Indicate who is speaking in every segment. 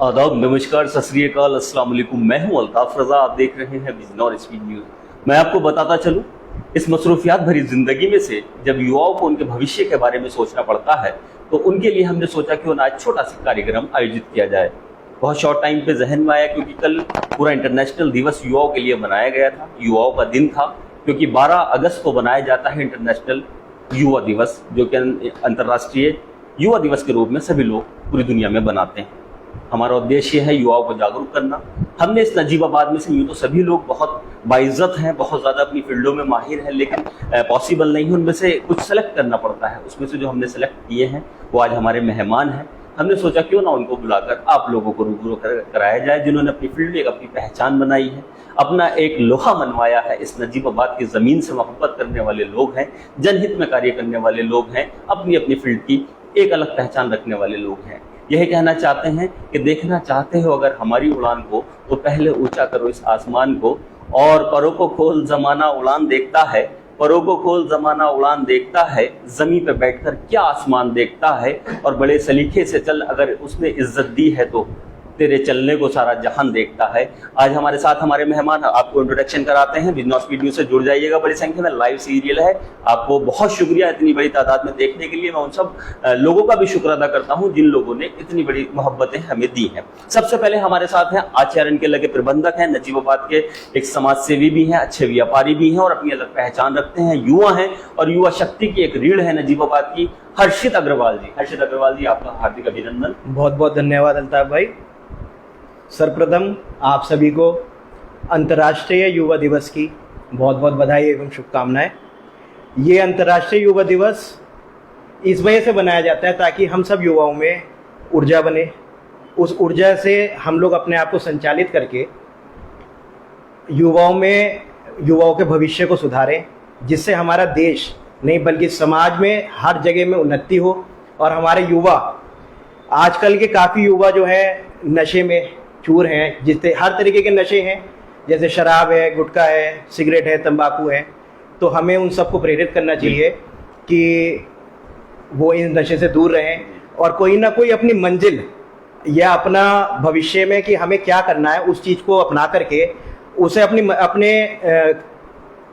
Speaker 1: आदाब, नमस्कार, सत श्री अकाल, अस्सलाम वालेकुम। मैं हूं अल्ताफ रजा। आप देख रहे हैं बिजनौर स्पीड न्यूज। मैं आपको बताता चलूं, इस मसरूफियात भरी जिंदगी में से जब युवाओं को उनके भविष्य के बारे में सोचना पड़ता है तो उनके लिए हमने सोचा कि आज छोटा सा कार्यक्रम आयोजित किया जाए। बहुत शॉर्ट टाइम पे जहन में आया क्योंकि कल पूरा इंटरनेशनल दिवस युवाओं के लिए मनाया गया था, युवाओं का दिन था, क्योंकि 12 अगस्त को बनाया जाता है इंटरनेशनल युवा दिवस, जो कि अंतर्राष्ट्रीय युवा दिवस के रूप में सभी लोग पूरी दुनिया में बनाते हैं। हमारा उद्देश्य है युवाओं को जागरूक करना। हमने इस नजीबाबाद में से, यूँ तो सभी लोग बहुत बाइज्जत हैं, बहुत ज़्यादा अपनी फील्डों में माहिर हैं, लेकिन पॉसिबल नहीं है, उनमें से कुछ सेलेक्ट करना पड़ता है। उसमें से जो हमने सेलेक्ट किए हैं वो आज हमारे मेहमान हैं। हमने सोचा क्यों ना उनको बुलाकर आप लोगों को रूबरू कराया जाए, जिन्होंने अपनी फील्ड में अपनी पहचान बनाई है, अपना एक लोहा मनवाया है। इस नजीबाबाद की ज़मीन से मोहब्बत करने वाले लोग हैं, जनहित में कार्य करने वाले लोग हैं, अपनी अपनी फील्ड की एक अलग पहचान रखने वाले लोग हैं। यही कहना चाहते हैं कि देखना चाहते हो अगर हमारी उड़ान को, तो पहले ऊंचा करो इस आसमान को। और परों को खोल जमाना उड़ान देखता है, परों को खोल जमाना उड़ान देखता है, जमीन पे बैठकर क्या आसमान देखता है। और बड़े सलीके से चल, अगर उसने इज्जत दी है तो तेरे चलने को सारा जहान देखता है। आज हमारे साथ हमारे मेहमान, आपको इंट्रोडक्शन कराते हैं। बिजनौर स्पीड न्यूज से जुड़ जाइएगा, बड़ी संख्या में लाइव सीरियल है। आपको बहुत शुक्रिया इतनी बड़ी तादाद में देखने के लिए। मैं उन सब लोगों का भी शुक्र अदा करता हूं जिन लोगों ने इतनी बड़ी मोहब्बतें हमें दी हैं। सबसे पहले हमारे साथ हैं आचार्य के लगे प्रबंधक हैं, नजीबाबाद के एक समाज सेवी भी हैं, अच्छे व्यापारी भी हैं और अपनी अलग पहचान रखते हैं, युवा हैं और युवा शक्ति की एक रीढ़ है नजीबाबाद की, हर्षित अग्रवाल जी। हर्षित अग्रवाल जी, आपका हार्दिक अभिनंदन।
Speaker 2: बहुत बहुत धन्यवाद अल्ताफ भाई। सर्वप्रथम आप सभी को अंतर्राष्ट्रीय युवा दिवस की बहुत बहुत बधाई एवं शुभकामनाएं। ये अंतर्राष्ट्रीय युवा दिवस इस वजह से बनाया जाता है ताकि हम सब युवाओं में ऊर्जा बने, उस ऊर्जा से हम लोग अपने आप को संचालित करके युवाओं के भविष्य को सुधारें, जिससे हमारा देश नहीं बल्कि समाज में हर जगह में उन्नति हो। और हमारे युवा, आजकल के काफ़ी युवा जो है नशे में चूर हैं, जिससे हर तरीके के नशे हैं, जैसे शराब है, गुटखा है, सिगरेट है, तंबाकू है। तो हमें उन सबको प्रेरित करना चाहिए कि वो इन नशे से दूर रहें और कोई ना कोई अपनी मंजिल या अपना भविष्य में कि हमें क्या करना है उस चीज़ को अपना करके उसे अपने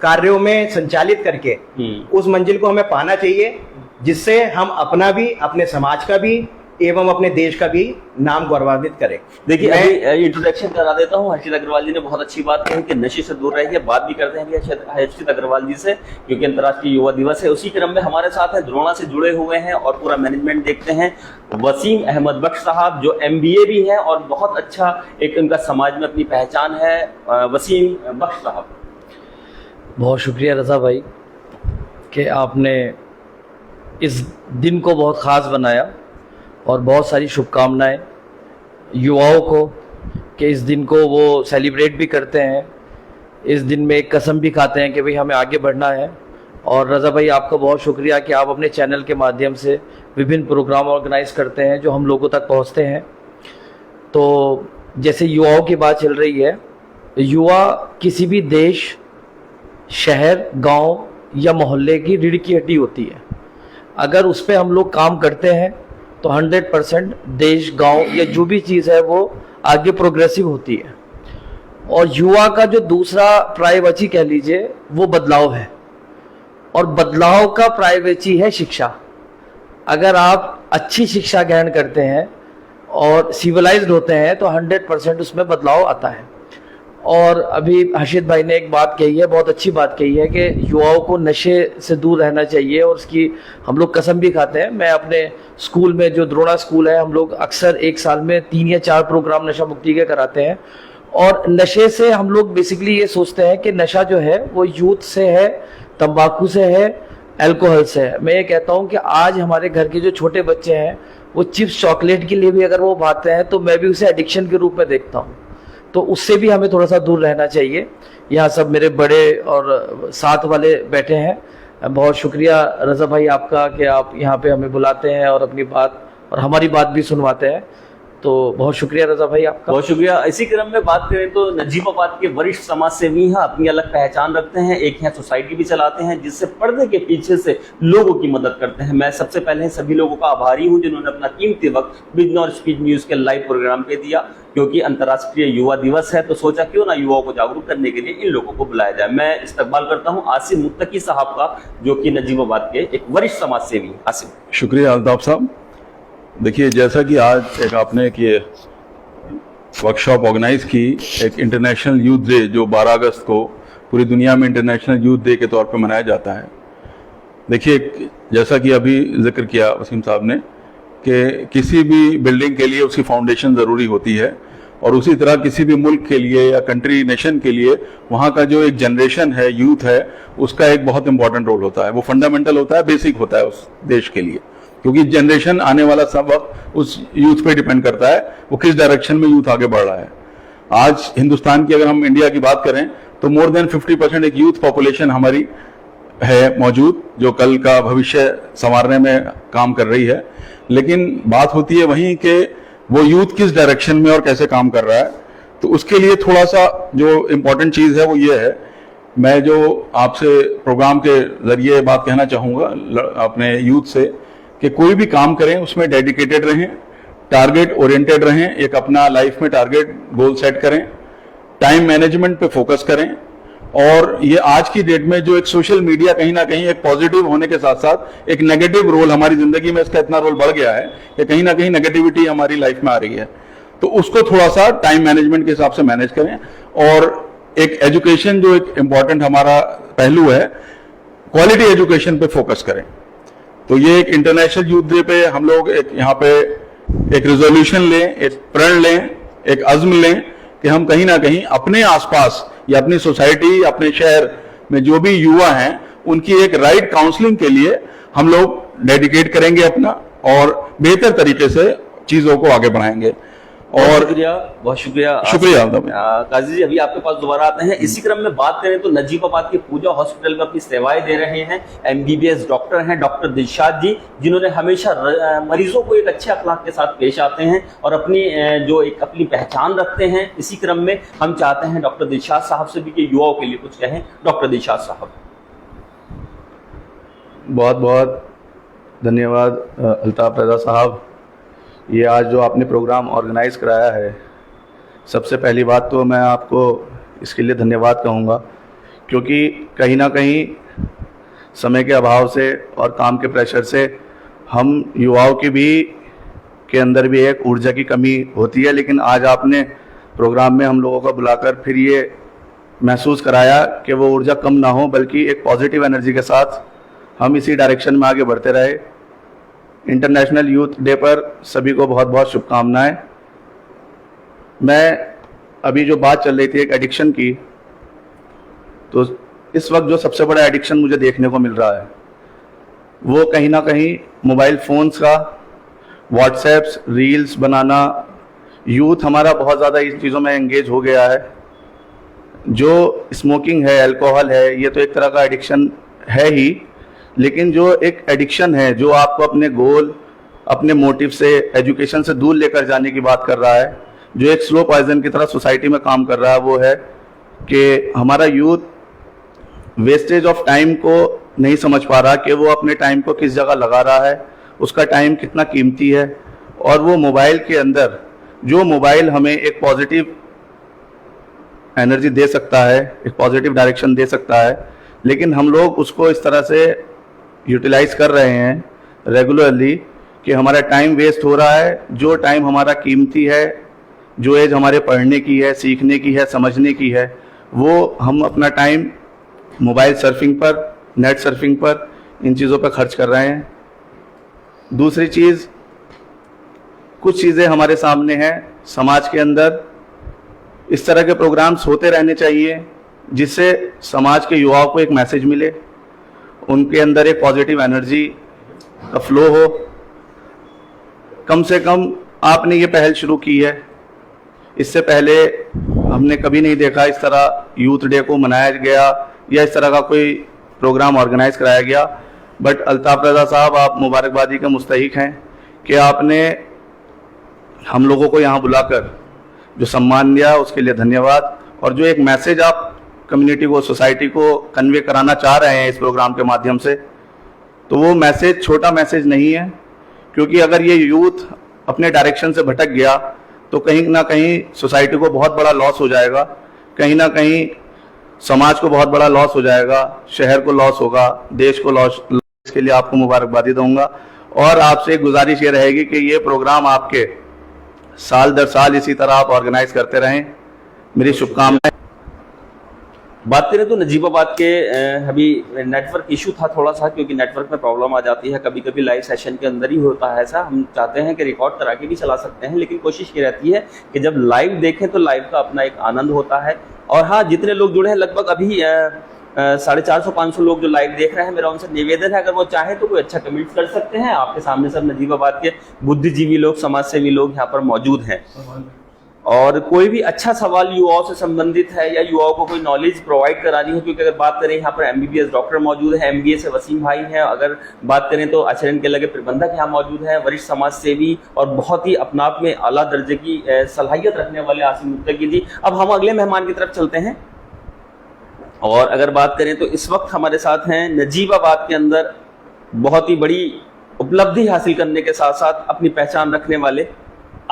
Speaker 2: कार्यों में संचालित करके उस मंजिल को हमें पाना चाहिए, जिससे हम अपना भी, अपने समाज का भी एवं अपने देश का भी नाम गौरवान्वित करें।
Speaker 1: देखिए, मैं इंट्रोडक्शन करा देता हूँ। हर्षित अग्रवाल जी ने बहुत अच्छी बात कही कि नशे से दूर रहिए। बात भी करते हैं हर्षित अग्रवाल जी से, क्योंकि अंतर्राष्ट्रीय युवा दिवस है। उसी क्रम में हमारे साथ है, द्रोणा से जुड़े हुए हैं और पूरा मैनेजमेंट देखते हैं, वसीम अहमद बख्श साहब, जो MBA भी हैं और बहुत अच्छा एक उनका समाज में अपनी पहचान है। वसीम बख्श साहब,
Speaker 3: बहुत शुक्रिया रज़ा भाई कि आपने इस दिन को बहुत ख़ास बनाया और बहुत सारी शुभकामनाएं युवाओं को कि इस दिन को वो सेलिब्रेट भी करते हैं। इस दिन में एक कसम भी खाते हैं कि भाई हमें आगे बढ़ना है। और रज़ा भाई, आपका बहुत शुक्रिया कि आप अपने चैनल के माध्यम से विभिन्न प्रोग्राम ऑर्गेनाइज़ करते हैं जो हम लोगों तक पहुंचते हैं। तो जैसे युवाओं की बात चल रही है, युवा किसी भी देश, शहर, गांव या मोहल्ले की रीढ़ की हड्डी होती है। अगर उस पर हम लोग काम करते हैं तो 100% देश, गांव या जो भी चीज़ है वो आगे प्रोग्रेसिव होती है। और युवा का जो दूसरा प्राइवेची कह लीजिए वो बदलाव है, और बदलाव का प्राइवेची है शिक्षा। अगर आप अच्छी शिक्षा ग्रहण करते हैं और सिविलाइज्ड होते हैं तो 100% उसमें बदलाव आता है। और अभी हर्षित भाई ने एक बात कही है, बहुत अच्छी बात कही है कि युवाओं को नशे से दूर रहना चाहिए और उसकी हम लोग कसम भी खाते हैं। मैं अपने स्कूल में, जो द्रोणा स्कूल है, हम लोग अक्सर एक साल में 3 या 4 प्रोग्राम नशा मुक्ति के कराते हैं। और नशे से हम लोग बेसिकली ये सोचते हैं कि नशा जो है वो यूथ से है, तंबाकू से है, अल्कोहल से है। मैं ये कहता हूँ कि आज हमारे घर के जो छोटे बच्चे हैं वो चिप्स चॉकलेट के लिए भी अगर वो भागते हैं तो मैं भी उसे एडिक्शन के रूप में देखता हूँ। तो उससे भी हमें थोड़ा सा दूर रहना चाहिए। यहाँ सब मेरे बड़े और साथ वाले बैठे हैं। बहुत शुक्रिया रज़ा भाई आपका कि आप यहाँ पे हमें बुलाते हैं और अपनी बात और हमारी बात भी सुनवाते हैं। तो बहुत शुक्रिया रजा भाई आपका।
Speaker 1: बहुत शुक्रिया। इसी क्रम में बात करें तो नजीबाबाद के वरिष्ठ समाज सेवी हैं, अपनी अलग पहचान रखते हैं, एक यहाँ सोसाइटी भी चलाते हैं जिससे पर्दे के पीछे से लोगों की मदद करते हैं। मैं सबसे पहले सभी लोगों का आभारी हूँ जिन्होंने अपना कीमती वक्त बिजनौर स्पीड न्यूज के लाइव प्रोग्राम पे दिया, क्योंकि अंतर्राष्ट्रीय युवा दिवस है तो सोचा क्यों ना युवाओं को जागरूक करने के लिए इन लोगों को बुलाया जाए। मैं इस्तकबाल करता हूँ आसिम मुत्तकी साहब का, जो कि नजीबाबाद के एक वरिष्ठ समाज सेवी हैं। आसिम।
Speaker 4: शुक्रिया अल्ताफ साहब। देखिए, जैसा कि आज एक आपने कि वर्कशॉप ऑर्गेनाइज की, एक इंटरनेशनल यूथ डे जो 12 अगस्त को पूरी दुनिया में इंटरनेशनल यूथ डे के तौर पे मनाया जाता है। देखिए, जैसा कि अभी जिक्र किया वसीम साहब ने कि किसी भी बिल्डिंग के लिए उसकी फाउंडेशन ज़रूरी होती है, और उसी तरह किसी भी मुल्क के लिए या कंट्री नेशन के लिए वहाँ का जो एक जनरेशन है, यूथ है, उसका एक बहुत इंपॉर्टेंट रोल होता है। वो फंडामेंटल होता है, बेसिक होता है उस देश के लिए, क्योंकि जनरेशन आने वाला सब वक्त उस यूथ पे डिपेंड करता है वो किस डायरेक्शन में यूथ आगे बढ़ रहा है। आज हिंदुस्तान की, अगर हम इंडिया की बात करें तो मोर देन 50% एक यूथ पॉपुलेशन हमारी है मौजूद, जो कल का भविष्य संवारने में काम कर रही है। लेकिन बात होती है वहीं कि वो यूथ किस डायरेक्शन में और कैसे काम कर रहा है। तो उसके लिए थोड़ा सा जो इम्पोर्टेंट चीज़ है वो ये है, मैं जो आपसे प्रोग्राम के जरिए बात कहना चाहूँगा अपने यूथ से, कि कोई भी काम करें उसमें डेडिकेटेड रहें, टारगेट ओरिएंटेड रहें, एक अपना लाइफ में टारगेट गोल सेट करें, टाइम मैनेजमेंट पे फोकस करें। और ये आज की डेट में जो एक सोशल मीडिया कहीं ना कहीं एक पॉजिटिव होने के साथ साथ एक नेगेटिव रोल हमारी जिंदगी में, इसका इतना रोल बढ़ गया है कि कहीं ना कहीं नेगेटिविटी हमारी लाइफ में आ रही है। तो उसको थोड़ा सा टाइम मैनेजमेंट के हिसाब से मैनेज करें। और एक एजुकेशन जो एक इम्पॉर्टेंट हमारा पहलू है, क्वालिटी एजुकेशन पे फोकस करें। तो ये एक इंटरनेशनल यूथ डे पे हम लोग एक यहाँ पे एक रेजोल्यूशन लें, एक प्रण लें, एक अज़्म लें कि हम कहीं ना कहीं अपने आसपास या अपनी सोसाइटी, अपने शहर में जो भी युवा हैं उनकी एक राइट काउंसलिंग के लिए हम लोग डेडिकेट करेंगे अपना, और बेहतर तरीके से चीजों को आगे बढ़ाएंगे। और
Speaker 1: बहुत शुक्रिया। काजी जी, अभी आपके पास दोबारा आते हैं। इसी क्रम में बात करें तो नजीबाबाद के पूजा हॉस्पिटल में अपनी सेवाएं दे रहे हैं MBBS डॉक्टर हैं डॉक्टर दिलशाद जी, जिन्होंने हमेशा मरीजों को एक अच्छे अखलाक के साथ पेश आते हैं और अपनी जो एक अपनी पहचान रखते हैं। इसी क्रम में हम चाहते हैं डॉक्टर दिलशाद साहब से भी कि युवाओं के लिए कुछ कहें। डॉक्टर दिलशाद साहब।
Speaker 5: बहुत बहुत धन्यवाद अल्ताफ रजा साहब, ये आज जो आपने प्रोग्राम ऑर्गेनाइज़ कराया है, सबसे पहली बात तो मैं आपको इसके लिए धन्यवाद कहूँगा, क्योंकि कहीं ना कहीं समय के अभाव से और काम के प्रेशर से हम युवाओं के अंदर भी एक ऊर्जा की कमी होती है। लेकिन आज आपने प्रोग्राम में हम लोगों को बुलाकर फिर ये महसूस कराया कि वो ऊर्जा कम ना हो, बल्कि एक पॉजिटिव एनर्जी के साथ हम इसी डायरेक्शन में आगे बढ़ते रहे। इंटरनेशनल यूथ डे पर सभी को बहुत बहुत शुभकामनाएं। मैं अभी जो बात चल रही थी एक एडिक्शन की, तो इस वक्त जो सबसे बड़ा एडिक्शन मुझे देखने को मिल रहा है वो कहीं ना कहीं मोबाइल फ़ोन्स का, व्हाट्सएप्स, रील्स बनाना। यूथ हमारा बहुत ज़्यादा इस चीज़ों में एंगेज हो गया है। जो स्मोकिंग है, अल्कोहल है, ये तो एक तरह का एडिक्शन है ही, लेकिन जो एक एडिक्शन है जो आपको अपने गोल, अपने मोटिव से, एजुकेशन से दूर लेकर जाने की बात कर रहा है, जो एक स्लो पॉइजन की तरह सोसाइटी में काम कर रहा है, वो है कि हमारा यूथ वेस्टेज ऑफ टाइम को नहीं समझ पा रहा कि वो अपने टाइम को किस जगह लगा रहा है, उसका टाइम कितना कीमती है। और वो मोबाइल के अंदर, जो मोबाइल हमें एक पॉजिटिव एनर्जी दे सकता है, एक पॉजिटिव डायरेक्शन दे सकता है, लेकिन हम लोग उसको इस तरह से यूटिलाइज कर रहे हैं रेगुलरली कि हमारा टाइम वेस्ट हो रहा है। जो टाइम हमारा कीमती है, जो एज हमारे पढ़ने की है, सीखने की है, समझने की है, वो हम अपना टाइम मोबाइल सर्फिंग पर, नेट सर्फिंग पर, इन चीज़ों पर खर्च कर रहे हैं। दूसरी चीज़, कुछ चीज़ें हमारे सामने हैं समाज के अंदर, इस तरह के प्रोग्राम्स होते रहने चाहिए जिससे समाज के युवाओं को एक मैसेज मिले, उनके अंदर एक पॉजिटिव एनर्जी का फ्लो हो। कम से कम आपने ये पहल शुरू की है, इससे पहले हमने कभी नहीं देखा इस तरह यूथ डे को मनाया गया या इस तरह का कोई प्रोग्राम ऑर्गेनाइज कराया गया। बट अल्ताफ रजा साहब, आप मुबारकबादी के मुस्तहिक हैं कि आपने हम लोगों को यहाँ बुलाकर जो सम्मान दिया उसके लिए धन्यवाद। और जो एक मैसेज आप कम्युनिटी को, सोसाइटी को कन्वे कराना चाह रहे हैं इस प्रोग्राम के माध्यम से, तो वो मैसेज छोटा मैसेज नहीं है, क्योंकि अगर ये यूथ अपने डायरेक्शन से भटक गया तो कहीं ना कहीं सोसाइटी को बहुत बड़ा लॉस हो जाएगा, कहीं ना कहीं समाज को बहुत बड़ा लॉस हो जाएगा, शहर को लॉस होगा, देश को लॉस। इसके लिए आपको मुबारकबादी दूंगा और आपसे गुजारिश ये रहेगी कि ये प्रोग्राम आपके साल दर साल इसी तरह आप ऑर्गेनाइज करते रहें। मेरी शुभकामनाएं।
Speaker 1: बात करें तो नजीबाबाद के अभी नेटवर्क इशू था थोड़ा सा, क्योंकि नेटवर्क में प्रॉब्लम आ जाती है कभी कभी, लाइव सेशन के अंदर ही होता है ऐसा। हम चाहते हैं कि रिकॉर्ड करा के भी चला सकते हैं, लेकिन कोशिश ये रहती है कि जब लाइव देखें तो लाइव का अपना एक आनंद होता है। और हाँ, जितने लोग जुड़े हैं लगभग अभी 450-500 लोग जो लाइव देख रहे हैं, मेरा उनसे निवेदन है अगर वो चाहे तो कोई अच्छा कमेंट कर सकते हैं। आपके सामने सब नजीबाबाद के बुद्धिजीवी लोग, समाज सेवी लोग यहाँ पर मौजूद हैं, और कोई भी अच्छा सवाल युवाओं से संबंधित है या युवाओं को कोई नॉलेज प्रोवाइड करानी है, क्योंकि अगर बात करें यहाँ पर MBBS डॉक्टर मौजूद है, MBA से वसीम भाई हैं, अगर बात करें तो आचरण के लगे प्रबंधक यहाँ मौजूद हैं, वरिष्ठ समाज सेवी और बहुत ही अपना आप में आला दर्जे की सलाहियत रखने वाले आसिम मुत्तकी जी। अब हम अगले मेहमान की तरफ चलते हैं, और अगर बात करें तो इस वक्त हमारे साथ हैं नजीबाबाद के अंदर बहुत ही बड़ी उपलब्धि हासिल करने के साथ साथ अपनी पहचान रखने वाले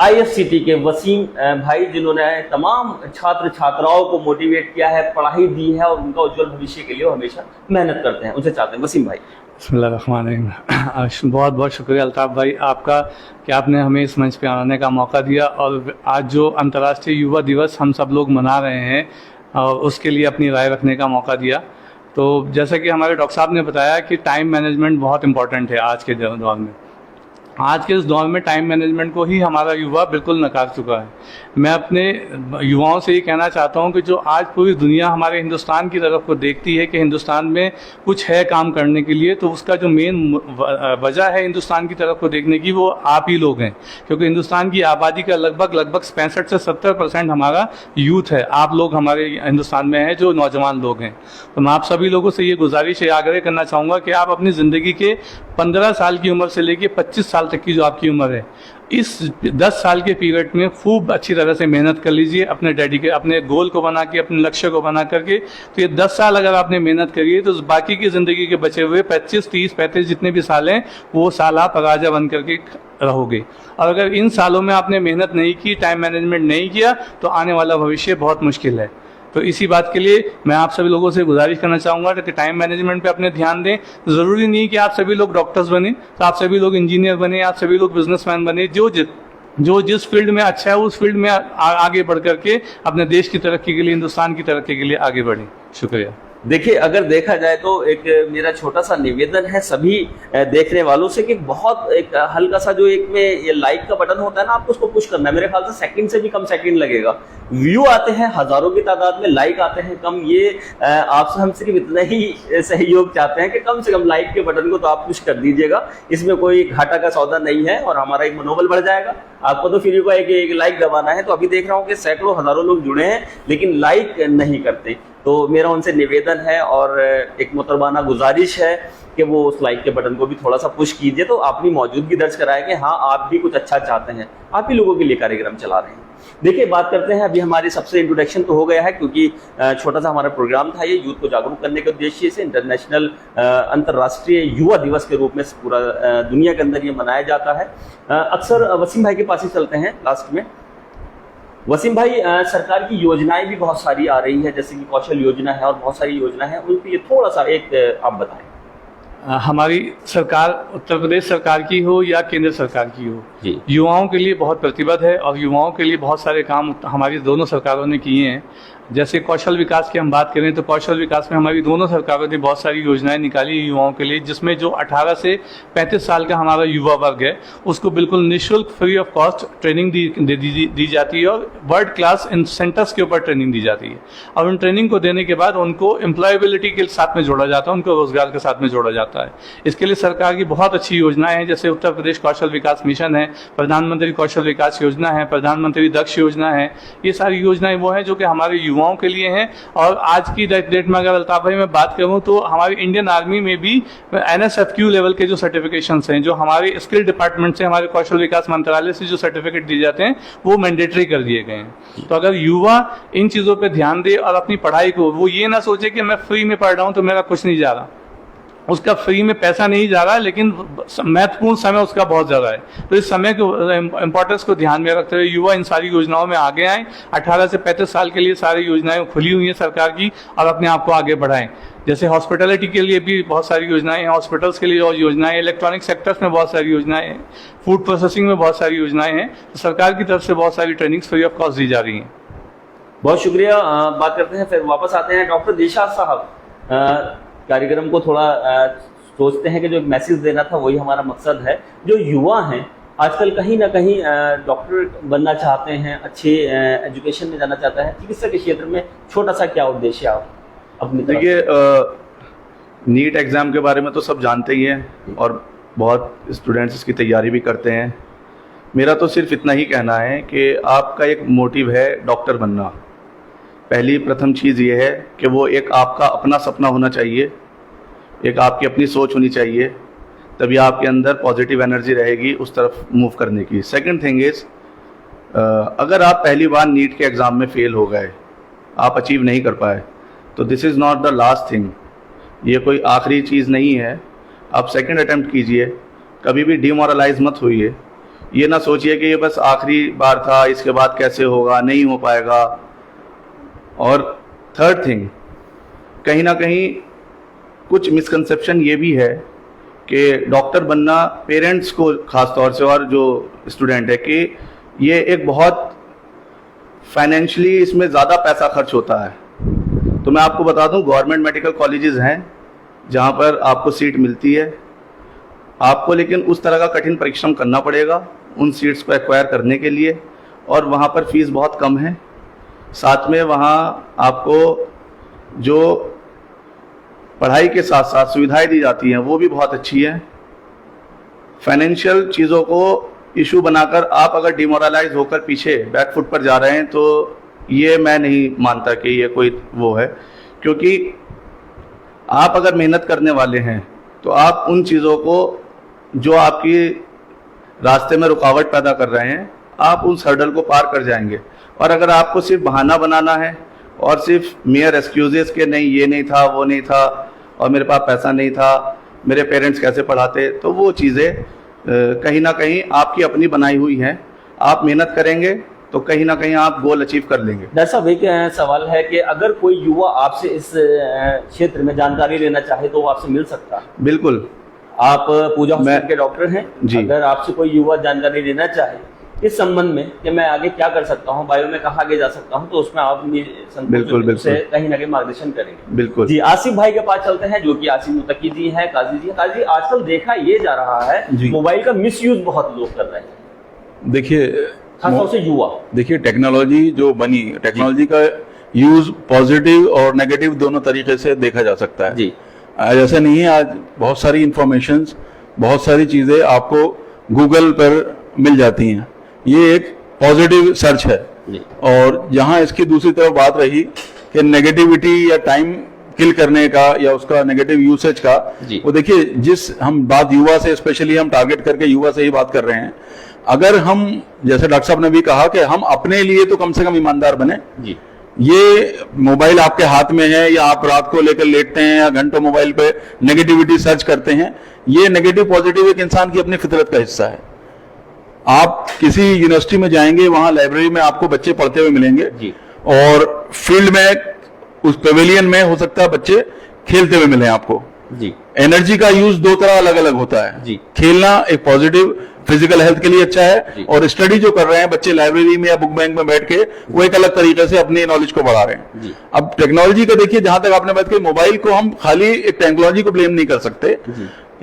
Speaker 1: IFCT के वसीम भाई, जिन्होंने तमाम छात्र छात्राओं को मोटिवेट किया है, पढ़ाई दी है और उनका उज्जवल भविष्य के लिए वो हमेशा मेहनत करते हैं। उनसे चाहते हैं वसीम भाई।
Speaker 6: बिस्मिल्लाहिर्रहमानिर्रहीम। बहुत बहुत शुक्रिया अल्ताफ भाई आपका कि आपने हमें इस मंच पे आने का मौका दिया, और आज जो अंतर्राष्ट्रीय युवा दिवस हम सब लोग मना रहे हैं और उसके लिए अपनी राय रखने का मौका दिया। तो जैसा कि हमारे डॉक्टर साहब ने बताया कि टाइम मैनेजमेंट बहुत इंपॉर्टेंट है आज के दौर में। आज के इस दौर में टाइम मैनेजमेंट को ही हमारा युवा बिल्कुल नकार चुका है। मैं अपने युवाओं से ये कहना चाहता हूँ कि जो आज पूरी दुनिया हमारे हिंदुस्तान की तरफ को देखती है कि हिंदुस्तान में कुछ है काम करने के लिए, तो उसका जो मेन वजह है हिंदुस्तान की तरफ को देखने की, वो आप ही लोग हैं। क्योंकि हिंदुस्तान की आबादी का लगभग 65 से 70% हमारा यूथ है। आप लोग हमारे हिंदुस्तान में हैं जो नौजवान लोग हैं। तो मैं आप सभी लोगों से ये गुजारिश आग्रह करना चाहूँगा कि आप अपनी ज़िंदगी के 15 साल की उम्र से लेकर 25 साल तक की जो आपकी उम्र है, इस 10 साल के पीरियड में खूब अच्छी तरह से मेहनत कर लीजिए, अपने गोल को बना के, अपने लक्ष्य को बना करके। तो ये 10 साल अगर आपने मेहनत करी है तो बाकी की ज़िंदगी के बचे हुए 25, 30, 35 जितने भी साल हैं, वो साल आप राजा बन करके रहोगे। और अगर इन सालों में आपने मेहनत नहीं की, टाइम मैनेजमेंट नहीं किया, तो आने वाला भविष्य बहुत मुश्किल है। तो इसी बात के लिए मैं आप सभी लोगों से गुजारिश करना चाहूँगा कि टाइम मैनेजमेंट पे अपने ध्यान दें। ज़रूरी नहीं कि आप सभी लोग डॉक्टर्स बने, तो आप सभी लोग इंजीनियर बने, आप सभी लोग बिजनेसमैन बने। जो जिस फील्ड में अच्छा है उस फील्ड में आगे बढ़ करके अपने देश की तरक्की के लिए, हिंदुस्तान की तरक्की के लिए आगे बढ़ें। शुक्रिया।
Speaker 1: देखिए, अगर देखा जाए तो एक मेरा छोटा सा निवेदन है सभी देखने वालों से कि बहुत एक हल्का सा जो एक में ये लाइक का बटन होता है ना, आपको उसको पुश करना है। मेरे ख्याल से सेकंड से भी कम सेकंड लगेगा। व्यू आते हैं हजारों की तादाद में, लाइक आते हैं कम। ये आपसे हम सिर्फ इतना ही सहयोग चाहते हैं कि कम से कम लाइक के बटन को तो आप पुश कर दीजिएगा। इसमें कोई घाटा का सौदा नहीं है और हमारा एक मनोबल बढ़ जाएगा। आपको तो फ्री को एक लाइक दबाना है। तो अभी देख रहा हूँ कि सैकड़ों हजारों लोग जुड़े हैं लेकिन लाइक नहीं करते। तो मेरा उनसे निवेदन है और एक मोहतरमाना गुजारिश है कि वो उस लाइक के बटन को भी थोड़ा सा पुश कीजिए, तो अपनी मौजूदगी दर्ज कराएं कि हाँ, आप भी कुछ अच्छा चाहते हैं, आप ही लोगों के लिए कार्यक्रम चला रहे हैं। देखिए, बात करते हैं, अभी हमारी सबसे इंट्रोडक्शन तो हो गया है, क्योंकि छोटा सा हमारा प्रोग्राम था। ये यूथ को जागरूक करने के उद्देश्य से इंटरनेशनल अंतर्राष्ट्रीय युवा दिवस के रूप में पूरा दुनिया के अंदर ये मनाया जाता है। अक्सर वसीम भाई के पास ही चलते हैं लास्ट में। वसीम भाई, सरकार की योजनाएं भी बहुत सारी आ रही है, जैसे कि कौशल योजना है और बहुत सारी योजना है, उन पे थोड़ा सा एक आप बताएं।
Speaker 6: हमारी सरकार उत्तर प्रदेश सरकार की हो या केंद्र सरकार की हो, युवाओं के लिए बहुत प्रतिबद्ध है और युवाओं के लिए बहुत सारे काम हमारी दोनों सरकारों ने किए हैं। जैसे कौशल विकास की हम बात करें तो कौशल विकास में हमारी दोनों सरकारों ने बहुत सारी योजनाएं निकाली युवाओं के लिए, जिसमें जो 18 से 35 साल का हमारा युवा वर्ग है उसको बिल्कुल निःशुल्क फ्री ऑफ कॉस्ट ट्रेनिंग दी जाती है और वर्ल्ड क्लास सेंटर्स के ऊपर ट्रेनिंग दी जाती है। और उन ट्रेनिंग को देने के बाद उनको एम्प्लॉयबिलिटी के साथ में जोड़ा जाता है, उनको रोजगार के साथ में जोड़ा जाता है। इसके लिए सरकार की बहुत अच्छी योजनाएं हैं, जैसे उत्तर प्रदेश कौशल विकास मिशन है, प्रधानमंत्री कौशल विकास योजना है, प्रधानमंत्री दक्ष योजना है। ये सारी योजनाएं वो हैं जो कि हमारे युवाओं युवाओं के लिए हैं। और आज की डेट में अगर अल्ताफ भाई मैं बात करूं तो हमारी इंडियन आर्मी में भी NSFQ लेवल के जो सर्टिफिकेशंस हैं, जो हमारे स्किल डिपार्टमेंट से, हमारे कौशल विकास मंत्रालय से जो सर्टिफिकेट दिए जाते हैं, वो मैंडेटरी कर दिए गए हैं। तो अगर युवा इन चीज़ों पर ध्यान दे और अपनी पढ़ाई को, वो ये ना सोचे कि मैं फ्री में पढ़ रहा हूँ तो मेरा कुछ नहीं जा रहा, उसका फ्री में पैसा नहीं जा रहा, लेकिन महत्वपूर्ण समय उसका बहुत ज़्यादा है। तो इस समय को इम्पोर्टेंस को ध्यान में रखते हुए युवा इन सारी योजनाओं में आगे आएँ। 18 से 35 साल के लिए सारी योजनाएं खुली हुई हैं सरकार की, और अपने आप को आगे बढ़ाएं। जैसे हॉस्पिटलिटी के लिए भी बहुत सारी योजनाएं हैं, हॉस्पिटल्स के लिए और योजनाएं, इलेक्ट्रॉनिक सेक्टर्स में बहुत सारी योजनाएं हैं, फूड प्रोसेसिंग में बहुत सारी योजनाएं हैं। तो सरकार की तरफ से बहुत सारी ट्रेनिंग्स फ्री ऑफ कॉस्ट दी जा रही हैं।
Speaker 1: बहुत शुक्रिया। बात करते हैं, फिर वापस आते हैं डॉक्टर दिलशाद साहब। कार्यक्रम को थोड़ा सोचते हैं कि जो एक मैसेज देना था वही हमारा मकसद है। जो युवा हैं आजकल कहीं ना कहीं डॉक्टर बनना चाहते हैं, अच्छे एजुकेशन में जाना चाहता है, चिकित्सा के क्षेत्र में छोटा सा क्या उद्देश्य आप अपनी तरफ?
Speaker 5: देखिए, नीट एग्ज़ाम के बारे में तो सब जानते ही हैं और बहुत स्टूडेंट्स इसकी तैयारी भी करते हैं। मेरा तो सिर्फ इतना ही कहना है कि आपका एक मोटिव है डॉक्टर बनना। पहली प्रथम चीज़ ये है कि वो एक आपका अपना सपना होना चाहिए, एक आपकी अपनी सोच होनी चाहिए, तभी आपके अंदर पॉजिटिव एनर्जी रहेगी उस तरफ मूव करने की। सेकंड थिंग इज़, अगर आप पहली बार नीट के एग्ज़ाम में फेल हो गए, आप अचीव नहीं कर पाए, तो this is not the last thing, ये कोई आखिरी चीज़ नहीं है। आप सेकंड अटेम्प्ट कीजिए, कभी भी डिमोरलाइज मत होइए, ये ना सोचिए कि ये बस आखिरी बार था, इसके बाद कैसे होगा, नहीं हो पाएगा। और थर्ड थिंग, कहीं ना कहीं कुछ मिसकंसेप्शन ये भी है कि डॉक्टर बनना पेरेंट्स को ख़ास तौर से और जो स्टूडेंट है कि ये एक बहुत फाइनेंशियली इसमें ज़्यादा पैसा खर्च होता है। तो मैं आपको बता दूं, गवर्नमेंट मेडिकल कॉलेजेस हैं जहाँ पर आपको सीट मिलती है, आपको लेकिन उस तरह का कठिन परिश्रम करना पड़ेगा उन सीट्स को एक्वायर करने के लिए, और वहाँ पर फीस बहुत कम है। साथ में वहाँ आपको जो पढ़ाई के साथ साथ सुविधाएं दी जाती हैं वो भी बहुत अच्छी हैं। फाइनेंशियल चीज़ों को इशू बनाकर आप अगर डिमोरलाइज होकर पीछे बैकफुट पर जा रहे हैं तो ये मैं नहीं मानता कि ये कोई वो है, क्योंकि आप अगर मेहनत करने वाले हैं तो आप उन चीज़ों को जो आपकी रास्ते में रुकावट पैदा कर रहे हैं, आप उस हर्डल को पार कर जाएंगे। और अगर आपको सिर्फ बहाना बनाना है और सिर्फ मेयर एक्सक्यूजेस के नहीं ये नहीं था, वो नहीं था, और मेरे पास पैसा नहीं था, मेरे पेरेंट्स कैसे पढ़ाते, तो वो चीज़ें कहीं ना कहीं आपकी अपनी बनाई हुई हैं। आप मेहनत करेंगे तो कहीं ना कहीं आप गोल अचीव कर लेंगे।
Speaker 1: डॉक्टर साहब, एक सवाल है कि अगर कोई युवा आपसे इस क्षेत्र में जानकारी लेना चाहे तो वो आपसे मिल सकता है?
Speaker 5: बिल्कुल।
Speaker 1: आप पूजा हॉस्पिटल के डॉक्टर हैं
Speaker 5: जी।
Speaker 1: अगर आपसे कोई युवा जानकारी लेना चाहे इस संबंध में कि मैं आगे क्या कर सकता हूँ, बायो में कहाँ आगे जा सकता हूँ, तो उसमें आप
Speaker 5: बिल्कुल
Speaker 1: से कहीं ना कहीं मार्गदर्शन करेंगे।
Speaker 5: बिल्कुल
Speaker 1: जी। आसिफ भाई के पास चलते हैं जो कि आसिफ मुतकी जी हैं, काजी जी। काजी जी, आजकल देखा ये जा रहा है मोबाइल का मिसयूज बहुत लोग कर रहे हैं,
Speaker 4: देखिए
Speaker 1: खासतौर से युवा।
Speaker 4: देखिए, टेक्नोलॉजी जो बनी, टेक्नोलॉजी का यूज पॉजिटिव और नेगेटिव दोनों तरीके से देखा जा सकता है
Speaker 1: जी।
Speaker 4: आज ऐसा नहीं है, आज बहुत सारी इंफॉर्मेशंस, बहुत सारी चीज़ें आपको गूगल पर मिल जाती हैं, ये एक पॉजिटिव सर्च है। और जहां इसकी दूसरी तरफ बात रही कि नेगेटिविटी या टाइम किल करने का या उसका नेगेटिव यूसेज का, वो देखिए, जिस हम बात युवा से स्पेशली हम टारगेट करके युवा से ही बात कर रहे हैं, अगर हम जैसे डॉक्टर साहब ने भी कहा कि हम अपने लिए तो कम से कम ईमानदार बने जी। ये मोबाइल आपके हाथ में है या आप रात को लेकर लेटते हैं या घंटों मोबाइल पे नेगेटिविटी सर्च करते हैं, ये नेगेटिव पॉजिटिव एक इंसान की अपनी फितरत का हिस्सा है। आप किसी यूनिवर्सिटी में जाएंगे, वहां लाइब्रेरी में आपको बच्चे पढ़ते हुए मिलेंगे जी। और फील्ड में उस पेवेलियन में हो सकता है बच्चे खेलते हुए मिले आपको जी। एनर्जी का यूज दो तरह अलग अलग होता है जी। खेलना एक पॉजिटिव फिजिकल हेल्थ के लिए अच्छा है, और स्टडी जो कर रहे हैं बच्चे लाइब्रेरी में या बुक बैंक में बैठ के, वो एक अलग तरीके से अपनी नॉलेज को बढ़ा रहे हैं जी। अब टेक्नोलॉजी का देखिए, जहां तक आपने बात की, मोबाइल को हम खाली एक टेक्नोलॉजी को ब्लेम नहीं कर सकते,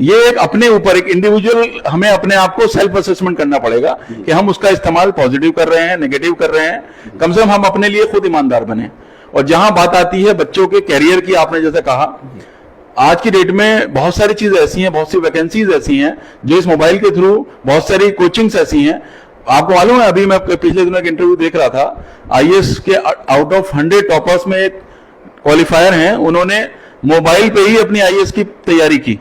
Speaker 4: ये एक अपने ऊपर एक इंडिविजुअल हमें अपने आप को सेल्फ असेसमेंट करना पड़ेगा कि हम उसका इस्तेमाल पॉजिटिव कर रहे हैं, नेगेटिव कर रहे हैं, कम से कम हम अपने लिए खुद ईमानदार बने। और जहां बात आती है बच्चों के कैरियर की, आपने जैसे कहा, आज की डेट में बहुत सारी चीजें ऐसी हैं, बहुत सी वैकेंसीज ऐसी हैं जो इस मोबाइल के थ्रू, बहुत सारी कोचिंग्स ऐसी हैं, आपको मालूम है, अभी मैं पिछले दिनों एक इंटरव्यू देख रहा था, आईएएस के आउट ऑफ 100 टॉपर्स में एक क्वालिफायर हैं, उन्होंने मोबाइल पे ही अपनी आईएएस की तैयारी की।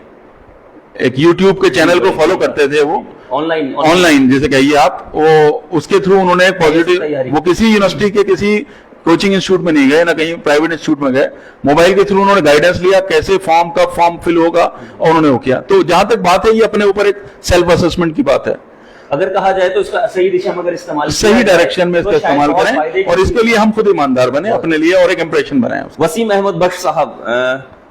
Speaker 4: एक यूट्यूब के चैनल को फॉलो करते थे वो, ऑनलाइन जैसे कहिए आप, वो उसके थ्रू उन्होंने पॉजिटिव, वो किसी यूनिवर्सिटी के किसी कोचिंग इंस्टीट्यूट में नहीं गए, ना कहीं प्राइवेट इंस्टीट्यूट में गए, मोबाइल के थ्रू उन्होंने गाइडेंस लिया कैसे फॉर्म, कब फॉर्म फिल होगा, और उन्होंने वो किया। तो जहां तक बात है, ये अपने ऊपर एक सेल्फ असेसमेंट की बात है।
Speaker 1: अगर कहा जाए तो इसका सही दिशा में अगर इस्तेमाल,
Speaker 4: सही डायरेक्शन में इसका इस्तेमाल करें, और इसके लिए हम खुद ईमानदार बने अपने लिए, और एक इंप्रेशन बनाए।
Speaker 1: वसीम अहमद बख्श साहब,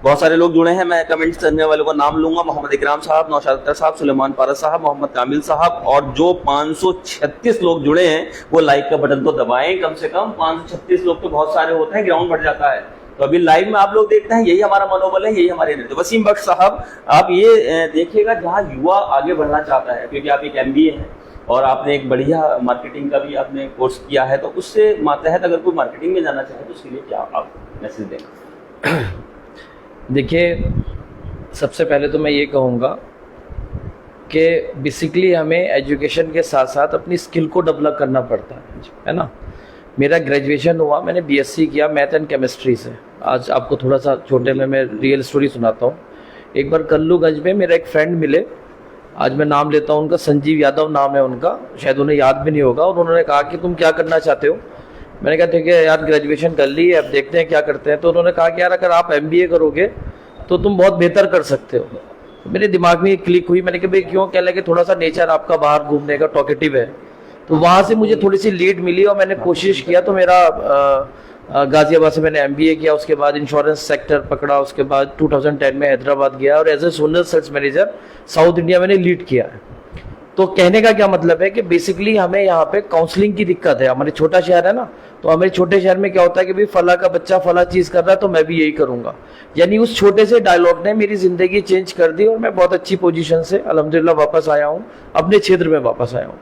Speaker 1: बहुत सारे लोग जुड़े हैं, मैं कमेंट्स करने वालों का नाम लूंगा। मोहम्मद इकराम साहब, नौशाद अख्तर साहब, सुलेमान पारस साहब, मोहम्मद कामिल साहब, और जो 536 लोग जुड़े हैं वो लाइक का बटन तो दबाएं कम से कम। 536 लोग तो बहुत सारे होते हैं, ग्राउंड बढ़ जाता है। तो अभी लाइव में आप लोग देखते हैं, यही हमारा मनोबल है, यही हमारे नेता। वसीम बख्श साहब, आप ये देखिएगा, जहाँ युवा आगे बढ़ना चाहता है, क्योंकि आप एक MBA हैं और आपने एक बढ़िया मार्केटिंग का भी आपने कोर्स किया है, तो उससे मातहत अगर कोई मार्केटिंग में जाना चाहे तो उसके लिए क्या आप मैसेज देंगे?
Speaker 3: देखिए, सबसे पहले तो मैं ये कहूँगा कि बेसिकली हमें एजुकेशन के साथ साथ अपनी स्किल को डेवलप करना पड़ता है ना। मेरा ग्रेजुएशन हुआ, मैंने BSc किया मैथ एंड केमिस्ट्री से। आज आपको थोड़ा सा छोटे में मैं रियल स्टोरी सुनाता हूँ। एक बार कल्लूगंज में मेरा एक फ्रेंड मिले, आज मैं नाम लेता हूँ उनका, संजीव यादव नाम है उनका, शायद उन्हें याद भी नहीं होगा। और उन्होंने कहा कि तुम क्या करना चाहते हो? मैंने कहा ठीक है यार, ग्रेजुएशन कर ली है, अब देखते हैं क्या करते हैं। तो उन्होंने कहा कि यार अगर आप MBA करोगे तो तुम बहुत बेहतर कर सकते हो। तो मेरे दिमाग में क्लिक हुई, मैंने कहा भाई क्यों? कह लगे थोड़ा सा नेचर आपका बाहर घूमने का टॉकेटिव है। तो वहाँ से मुझे थोड़ी सी लीड मिली और मैंने कोशिश किया। तो मेरा गाजियाबाद से मैंने MBA किया, उसके बाद इंश्योरेंस सेक्टर पकड़ा, उसके बाद 2010 में हैदराबाद गया और as a zonal sales manager South India मैंने लीड किया है। तो कहने का क्या मतलब है कि बेसिकली हमें यहाँ पे काउंसलिंग की दिक्कत है। हमारे छोटा शहर है ना, तो हमारे छोटे शहर में क्या होता है कि भाई फला का बच्चा फला चीज़ कर रहा है तो मैं भी यही करूँगा। यानी उस छोटे से डायलॉग ने मेरी ज़िंदगी चेंज कर दी और मैं बहुत अच्छी पोजीशन से अल्हम्दुलिल्लाह वापस आया हूँ, अपने क्षेत्र में वापस आया हूँ।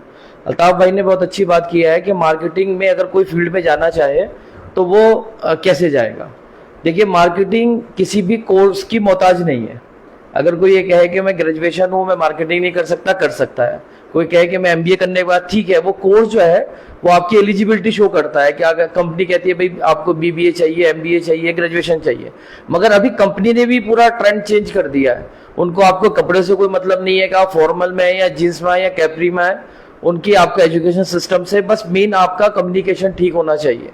Speaker 3: अल्ताफ भाई ने बहुत अच्छी बात किया है कि मार्केटिंग में अगर कोई फील्ड में जाना चाहे तो वो कैसे जाएगा। देखिए, मार्केटिंग किसी भी कोर्स की मोहताज नहीं है। अगर कोई ये कहे कि मैं ग्रेजुएशन हूँ, मैं मार्केटिंग नहीं कर सकता, कर सकता है। कोई कहे कि मैं MBA करने के बाद, ठीक है, वो कोर्स जो है वो आपकी एलिजिबिलिटी शो करता है कि अगर कंपनी कहती है भाई आपको BBA चाहिए, MBA चाहिए, ग्रेजुएशन चाहिए। मगर अभी कंपनी ने भी पूरा ट्रेंड चेंज कर दिया है। उनको आपको कपड़े से कोई मतलब नहीं है कि आप फॉर्मल में है या जींस में है या कैपरी में है। उनकी आपका एजुकेशन सिस्टम से बस मेन आपका कम्युनिकेशन ठीक होना चाहिए।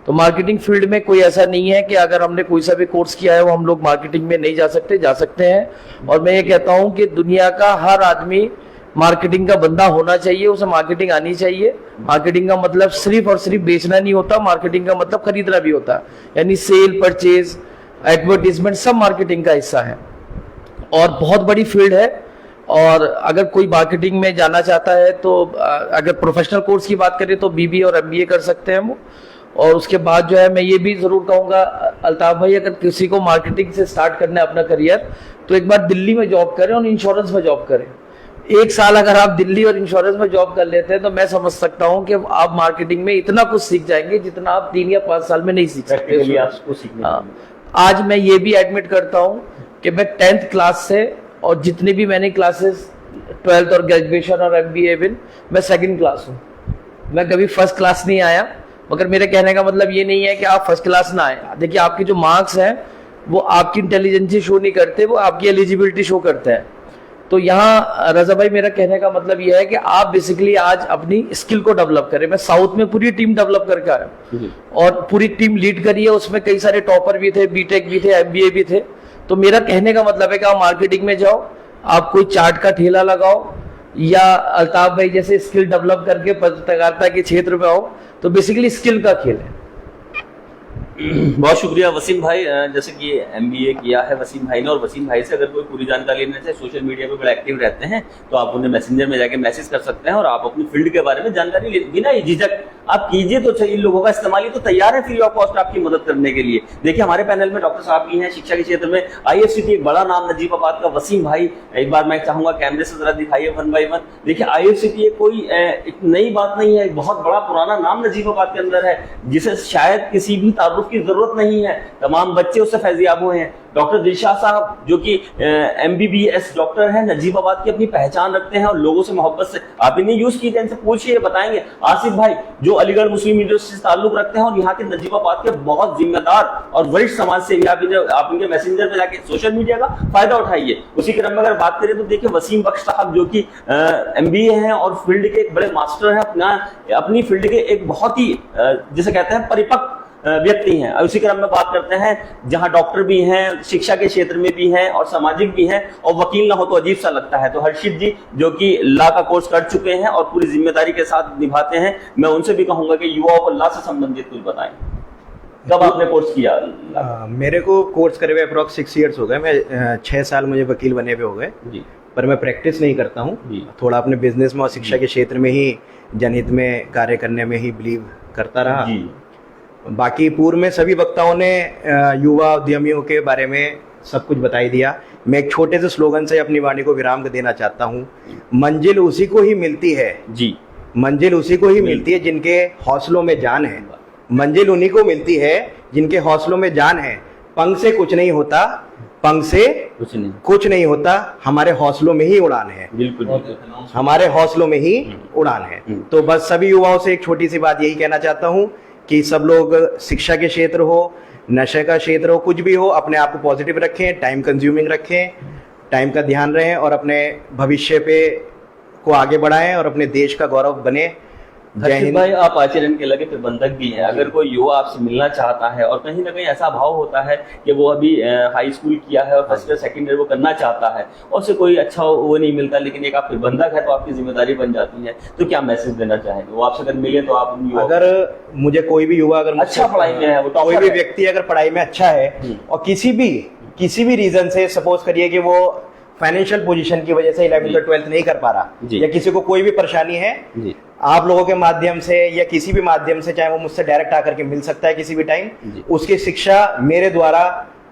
Speaker 3: तो मार्केटिंग फील्ड में कोई ऐसा नहीं है कि अगर हमने कोई सा भी कोर्स किया है वो हम लोग मार्केटिंग में नहीं जा सकते, जा सकते हैं। और मैं ये कहता हूँ कि दुनिया का हर आदमी मार्केटिंग का बंदा होना चाहिए, उसे मार्केटिंग आनी चाहिए। मार्केटिंग का मतलब सिर्फ और सिर्फ बेचना नहीं होता, मार्केटिंग का मतलब खरीदना भी होता है। यानी सेल, परचेज, एडवर्टीजमेंट सब मार्केटिंग का हिस्सा है और बहुत बड़ी फील्ड है। और अगर कोई मार्केटिंग में जाना चाहता है तो अगर प्रोफेशनल कोर्स की बात करें तो BBA और MBA कर सकते हैं वो। और उसके बाद जो है मैं ये भी ज़रूर कहूँगा अल्ताफ भाई, अगर किसी को मार्केटिंग से स्टार्ट करना है अपना करियर तो एक बार दिल्ली में जॉब करें और इंश्योरेंस में जॉब करें। 1 साल अगर आप दिल्ली और इंश्योरेंस में जॉब कर लेते हैं तो मैं समझ सकता हूँ कि आप मार्केटिंग में इतना कुछ सीख जाएंगे जितना आप 3 या 5 साल में नहीं सीख सकते। आज मैं ये भी एडमिट करता हूँ कि मैं 10th क्लास से और जितने भी मैंने क्लासेस 12th और ग्रेजुएशन और MBA इवन, मैं 2nd क्लास हूँ। मैं कभी 1st क्लास नहीं आया। मगर मेरे कहने का मतलब ये नहीं है कि आप 1st क्लास ना आए। देखिए, आपके जो मार्क्स हैं वो आपकी इंटेलिजेंसी शो नहीं करते, वो आपकी एलिजिबिलिटी शो करते हैं। तो यहाँ रजा भाई, मेरा कहने का मतलब ये है कि आप बेसिकली आज अपनी स्किल को डेवलप करें। मैं साउथ में पूरी टीम डेवलप करके आया और पूरी टीम लीड करी है। उसमें कई सारे टॉपर भी थे, BTech भी थे, MBA भी थे। तो मेरा कहने का मतलब है कि आप मार्केटिंग में जाओ, आप कोई चार्ट का ठेला लगाओ या अल्ताफ भाई जैसे स्किल डेवलप करके पत्रकारिता के क्षेत्र में आओ। तो बेसिकली स्किल का खेल है।
Speaker 1: बहुत शुक्रिया वसीम भाई, जैसे कि MBA किया है वसीम भाई ने, और वसीम भाई से अगर कोई पूरी जानकारी लेना चाहे, सोशल मीडिया पे बड़े एक्टिव रहते हैं, तो आप उन्हें मैसेंजर में जाके मैसेज कर सकते हैं और आप अपनी फील्ड के बारे में जानकारी ले बिना झिझक आप कीजिए। तो इन लोगों का इस्तेमाल, तो तैयार है फ्री ऑफ कॉस्ट आपकी मदद करने के लिए। देखिए, हमारे पैनल में डॉक्टर साहब भी हैं शिक्षा के क्षेत्र में, IFCT एक बड़ा नाम नजीबाबाद का वसीम भाई। एक बार मैं चाहूंगा कैमरे से जरा दिखाइए 1 by 1। देखिए, IFCT कोई एक नई बात नहीं है, बहुत बड़ा पुराना नाम नजीबाबाद के अंदर है, जिसे शायद किसी भी तारुफ उसकी जरूरत नहीं है, तमाम बच्चे उससे फैजियाब हुए हैं। डॉक्टर दिलशाद साहब जो कि MBBS डॉक्टर है, नजीबाबाद की अपनी पहचान रखते हैं और लोगों से मोहब्बत से, आप इन्हें यूज कीजिए, इनसे पूछिए, बताएंगे। आसिफ भाई जो अलीगढ़ मुस्लिम यूनिवर्सिटी से ताल्लुक रखते हैं और यहाँ के नजीबाबाद के बहुत जिम्मेदार और वरिष्ठ समाज सेवी, आप इनके मैसेंजर पे जाके सोशल मीडिया का फायदा उठाइए। उसी क्रम में अगर बात करें तो देखिए वसीम बख्श साहब जो कि MBA हैं और फील्ड के एक बड़े मास्टर हैं, अपनी फील्ड के एक बहुत ही जिसे कहते हैं परिपक्व व्यक्ति हैं। उसी क्रम में बात करते हैं जहां डॉक्टर भी हैं, शिक्षा के क्षेत्र में भी हैं और सामाजिक भी हैं, और वकील ना हो तो अजीब सा लगता है। तो हर्षित जी जो कि लॉ का कोर्स कर चुके हैं और पूरी जिम्मेदारी के साथ निभाते हैं, मैं उनसे भी कहूंगा कि युवाओं को लॉ से संबंधित कुछ बताएं। कब आपने कोर्स किया?
Speaker 2: मेरे को कोर्स करे हुए अप्रॉक्स 6 ईयर्स हो गए। मैं 6 साल मुझे वकील बने हुए हो गए
Speaker 1: जी,
Speaker 2: पर मैं प्रैक्टिस नहीं करता हूँ। थोड़ा अपने बिजनेस में और शिक्षा के क्षेत्र में ही, जनहित में कार्य करने में ही बिलीव करता रहा जी। बाकी पूर्व में सभी वक्ताओं ने युवा उद्यमियों के बारे में सब कुछ बताई दिया। मैं एक छोटे से स्लोगन से अपनी वाणी को विराम देना चाहता हूँ। मंजिल उसी को ही मिलती है जी, मंजिल उसी को ही मिलती है जिनके हौसलों में जान है। मंजिल उन्हीं को मिलती है जिनके हौसलों में जान है। पंख से कुछ नहीं होता, पंख से कुछ नहीं होता, हमारे हौसलों में ही उड़ान है। बिल्कुल, हमारे हौसलों में ही उड़ान है। तो बस सभी युवाओं से एक छोटी सी बात यही कहना चाहता हूँ कि सब लोग, शिक्षा के क्षेत्र हो, नशे का क्षेत्र हो, कुछ भी हो, अपने आप को पॉजिटिव रखें, टाइम कंज्यूमिंग रखें, टाइम का ध्यान रहें और अपने भविष्य पे को आगे बढ़ाएं और अपने देश का गौरव बने।
Speaker 1: जय हिंद। भाई आप आचरण के लगे प्रबंधक भी हैं, अगर कोई युवा आपसे मिलना चाहता है और कहीं ना कहीं ऐसा भाव होता है कि वो अभी हाई स्कूल किया है और फर्स्ट ईयर सेकंड ईयर वो करना चाहता है और उसे कोई अच्छा वो नहीं मिलता, लेकिन एक आप प्रबंधक है तो आपकी जिम्मेदारी बन जाती है, तो क्या मैसेज देना चाहेंगे? वो आपसे अगर मिले तो आप,
Speaker 2: अगर मुझे कोई भी युवा अगर
Speaker 1: अच्छा पढ़ाई में है, वो
Speaker 2: कोई भी व्यक्ति अगर पढ़ाई में अच्छा है और किसी भी रीजन से, सपोज करिए कि वो फाइनेंशियल पोजीशन की वजह से 11th और 12th नहीं कर पा रहा या किसी को कोई भी परेशानी है, आप लोगों के माध्यम से या किसी भी माध्यम से, चाहे वो मुझसे डायरेक्ट आकर के मिल सकता है किसी भी टाइम, उसकी शिक्षा मेरे द्वारा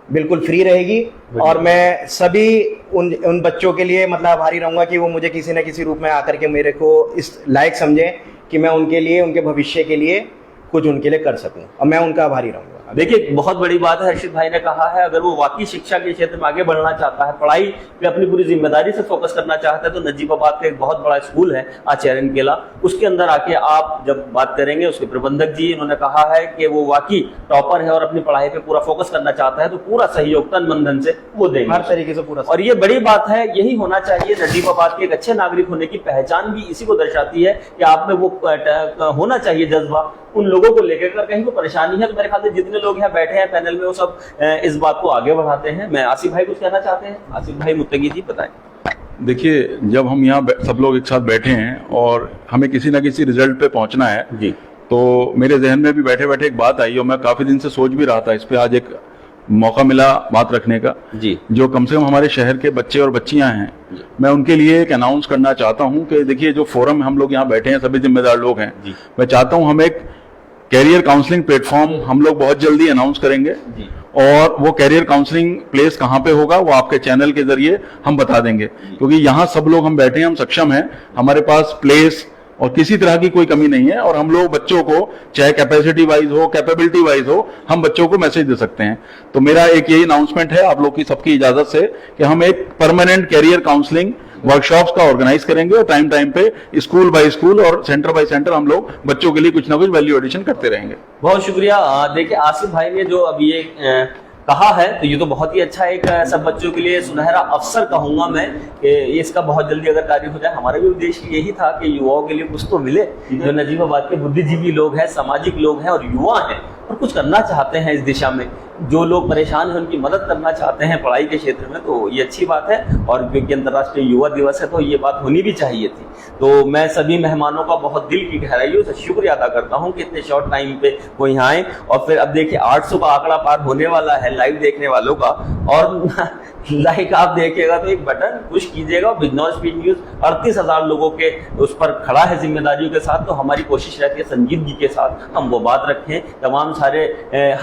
Speaker 2: बिल्कुल फ्री रहेगी और मैं सभी उन बच्चों के लिए मतलब आभारी रहूंगा कि वो मुझे किसी न किसी रूप में आकर के मेरे को इस लायक समझें कि मैं उनके लिए, उनके भविष्य के लिए कुछ उनके लिए कर सकूं और मैं उनका आभारी रहूंगा।
Speaker 1: देखिए बहुत बड़ी बात है, हर्षित भाई ने कहा है, अगर वो वाकई शिक्षा के क्षेत्र में आगे बढ़ना चाहता है, पढ़ाई पे अपनी पूरी जिम्मेदारी से फोकस करना चाहता है, तो नजीबाबाद का एक बहुत बड़ा स्कूल है आचार्य केला, उसके अंदर आके आप जब बात करेंगे, उसके प्रबंधक जी इन्होंने कहा है कि वो वाकई टॉपर है और अपनी पढ़ाई पे पूरा फोकस करना चाहता है, तो पूरा सहयोग तन मन धन से वो देंगे,
Speaker 2: हर तरीके से पूरा।
Speaker 1: और ये बड़ी बात है, यही होना चाहिए। नजीबाबाद के एक अच्छे नागरिक होने की पहचान भी इसी को दर्शाती है कि आप में वो होना चाहिए जज्बा उन लोगों को लेकर। अगर कहीं को परेशानी है तो मेरे ख्याल से जितने लोग यहाँ बैठे हैं पैनल में, वो सब इस बात को आगे बढ़ाते हैं। मैं आसिफ भाई कुछ कहना चाहते हैं? आसिफ भाई मुत्तकी जी बताएं।
Speaker 4: देखिए, जब हम यहाँ सब लोग एक साथ बैठे हैं और हमें किसी ना किसी रिजल्ट पे पहुंचना है जी, तो मेरे जहन में भी बैठे बैठे एक बात आई और मैं काफी दिन से सोच भी रहा था इस पे, आज एक मौका मिला बात रखने का जी, जो कम से कम हमारे शहर के बच्चे और बच्चियां हैं, मैं उनके लिए एक अनाउंस करना चाहता हूं कि देखिए, जो फोरम हम लोग यहाँ बैठे हैं, सभी जिम्मेदार लोग हैं, मैं चाहता हूं हम एक कैरियर काउंसलिंग प्लेटफॉर्म हम लोग बहुत जल्दी अनाउंस करेंगे और वो कैरियर काउंसलिंग प्लेस कहाँ पे होगा वो आपके चैनल के जरिए हम बता देंगे, क्योंकि यहाँ सब लोग हम बैठे हैं, हम सक्षम हैं, हमारे पास प्लेस और किसी तरह की कोई कमी नहीं है और हम लोग बच्चों को, चाहे कैपेसिटी वाइज हो, कैपेबिलिटी वाइज हो, हम बच्चों को मैसेज दे सकते हैं। तो मेरा एक यही अनाउंसमेंट है आप लोग की सबकी इजाजत से कि हम एक परमानेंट कैरियर काउंसलिंग वर्कशॉप्स का ऑर्गेनाइज करेंगे और टाइम टाइम पे स्कूल बाय स्कूल और सेंटर बाय सेंटर हम लोग बच्चों के लिए कुछ ना कुछ वैल्यू एडिशन करते रहेंगे।
Speaker 1: बहुत शुक्रिया। देखिए आसिफ भाई ने जो अभी ये कहा है तो ये तो बहुत ही अच्छा एक सब बच्चों के लिए सुनहरा अवसर कहूंगा मैं कि इसका बहुत जल्दी अगर कार्य हो जाए। हमारा भी उद्देश्य यही था कि युवाओं के लिए कुछ तो मिले, जो नजीबाबाद के बुद्धिजीवी लोग हैं, सामाजिक लोग हैं और युवा हैं और कुछ करना चाहते हैं इस दिशा में, जो लोग परेशान हैं उनकी मदद करना चाहते हैं पढ़ाई के क्षेत्र में, तो ये अच्छी बात है। और क्योंकि अंतर्राष्ट्रीय युवा दिवस है तो ये बात होनी भी चाहिए थी। तो मैं सभी मेहमानों का बहुत दिल की गहराइयों से शुक्रिया अदा करता हूं कि इतने शॉर्ट टाइम पे वो यहाँ आए। और फिर अब देखिए 800 का आंकड़ा पार होने वाला है लाइव देखने वालों का, और लाइक आप देखिएगा तो एक बटन पुश कीजिएगा। बिजनौर स्पीड न्यूज 38,000 लोगों के उस पर खड़ा है जिम्मेदारियों के साथ, तो हमारी कोशिश रहती है संजीदगी के साथ हम वो बात रखें, तमाम सारे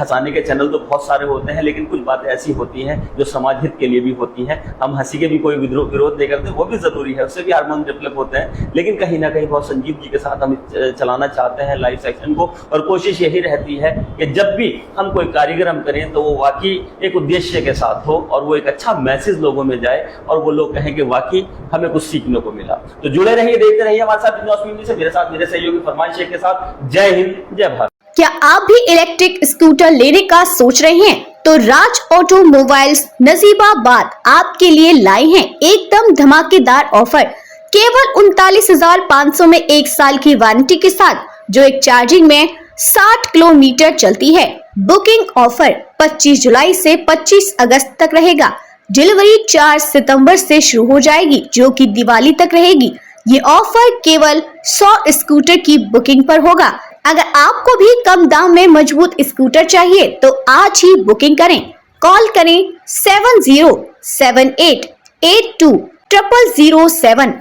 Speaker 1: हंसाने के चैनल तो बहुत सारे होते हैं, लेकिन कुछ बातें ऐसी होती हैं जो समाज हित के लिए भी होती हैं। हम हंसी के भी कोई विरोध नहीं करते, वो भी जरूरी है, उससे भी हार्मोन डेवलप होते हैं, लेकिन कहीं ना कहीं बहुत संजीदगी के साथ हम चलाना चाहते हैं लाइव सेक्शन को। और कोशिश यही रहती है कि जब भी हम कोई कार्यक्रम करें तो वो वाकई एक उद्देश्य के साथ हो और वो एक अच्छा मैसेज लोगों में जाए और वो लोग कहें कि वाकई हमें कुछ सीखने को मिला। तो जुड़े रहिए, देखते रहिए हमारे साथ बिजनेस मीडिया से, मेरे साथ मेरे सहयोगी फरमान शेख के साथ। जय हिंद, जय भारत।
Speaker 7: क्या आप भी इलेक्ट्रिक स्कूटर लेने का सोच रहे हैं? तो राज ऑटोमोबाइल्स नजीबाबाद आपके लिए लाए हैं एकदम धमाकेदार ऑफर। केवल 39,500 में 1 साल की वारंटी के साथ, जो एक चार्जिंग में 60 किलोमीटर चलती है। बुकिंग ऑफर 25 जुलाई से 25 अगस्त तक रहेगा। डिलीवरी 4 सितंबर से शुरू हो जाएगी, जो कि दिवाली तक रहेगी। ये ऑफर केवल 100 स्कूटर की बुकिंग पर होगा। अगर आपको भी कम दाम में मजबूत स्कूटर चाहिए तो आज ही बुकिंग करें। कॉल करें 7078820007।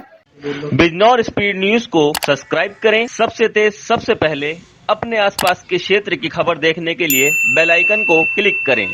Speaker 1: बिजनौर स्पीड न्यूज को सब्सक्राइब करें। सबसे तेज, सबसे पहले अपने आसपास के क्षेत्र की खबर देखने के लिए बेल आइकन को क्लिक करें।